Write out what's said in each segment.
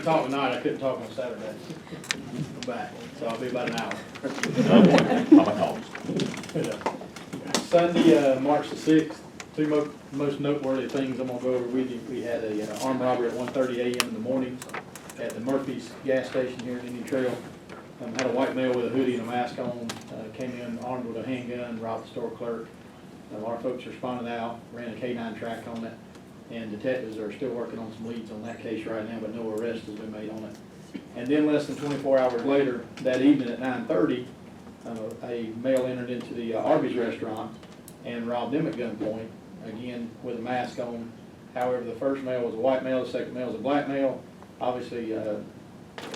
talk tonight, I couldn't talk on Saturday. I'm back, so I'll be about an hour. Sunday, March the 6th, two most noteworthy things I'm gonna go over with you. We had a armed robbery at 1:30 a.m. in the morning at the Murphy's gas station here in Indian Trail. Had a white male with a hoodie and a mask on, came in armed with a handgun, robbed the store clerk. Our folks responded out, ran a K9 track on it, and detectives are still working on some leads on that case right now, but no arrest has been made on it. And then less than 24 hours later, that evening at 9:30, a male entered into the Arby's restaurant and robbed them at gunpoint, again with a mask on. However, the first male was a white male, the second male was a black male. Obviously,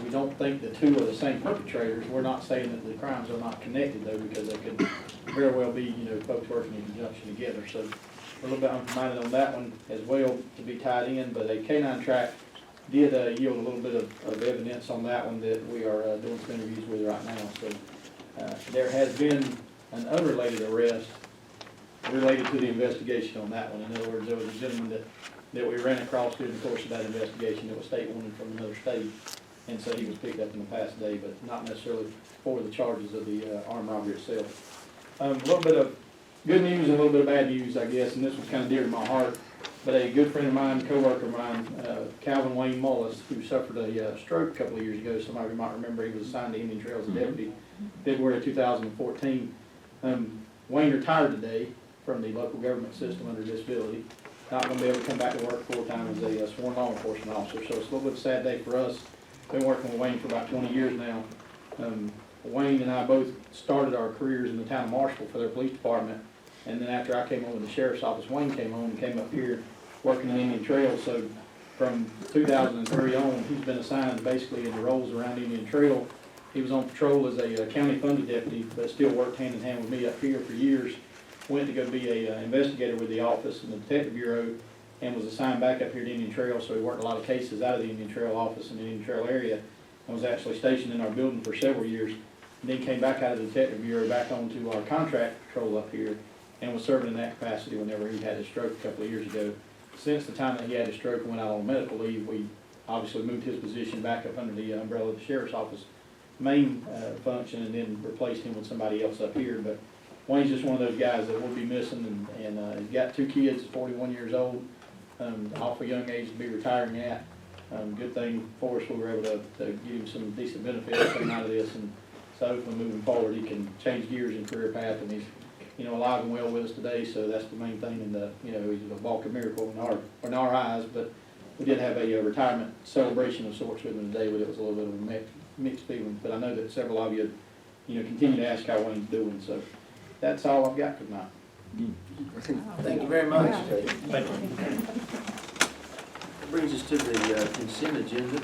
we don't think the two are the same perpetrators. We're not saying that the crimes are not connected, though, because they could very well be, folks working in conjunction together. So we're a little bit unminded on that one as well to be tied in, but a K9 track did yield a little bit of evidence on that one that we are doing some interviews with right now. So there has been an unrelated arrest related to the investigation on that one. In other words, there was a gentleman that we ran across during the course of that investigation that was state wanted from another state. And so he was picked up in the past day, but not necessarily for the charges of the armed robbery itself. A little bit of good news and a little bit of bad news, I guess, and this was kind of dear to my heart. But a good friend of mine, co-worker of mine, Calvin Wayne Mullis, who suffered a stroke a couple of years ago. Some of you might remember he was assigned to Indian Trail as a deputy, February 2014. Wayne retired today from the local government system under disability. Not going to be able to come back to work full-time as a sworn law enforcement officer. So it's a little bit of a sad day for us. Been working with Wayne for about 20 years now. Wayne and I both started our careers in the town of Marshall for their police department, and then after I came on with the sheriff's office, Wayne came on and came up here working in Indian Trail. So from 2003 on, he's been assigned basically in the roles around Indian Trail. He was on patrol as a county-funded deputy, but still worked hand-in-hand with me up here for years. Went to go be an investigator with the office in the Detective Bureau, and was assigned back up here to Indian Trail, so he worked a lot of cases out of the Indian Trail office in the Indian Trail area, and was actually stationed in our building for several years. And then came back out of the Detective Bureau back onto our contract patrol up here, and was serving in that capacity whenever he had his stroke a couple of years ago. Since the time that he had his stroke and went out on medical leave, we obviously moved his position back up under the umbrella of the sheriff's office main function, and then replaced him with somebody else up here. But Wayne's just one of those guys that we'll be missing, and he's got 2 kids, 41 years old. Awful young age to be retiring at. Good thing for us, we were able to give him some decent benefits coming out of this, and so hopefully moving forward he can change gears in career path, and he's alive and well with us today. So that's the main thing, and he's a walking miracle in our eyes. But we did have a retirement celebration of sorts with him today, but it was a little bit of a mixed feeling. But I know that several of you continue to ask how Wayne's doing. So that's all I've got for tonight. Thank you very much. Thank you. That brings us to the consent agenda.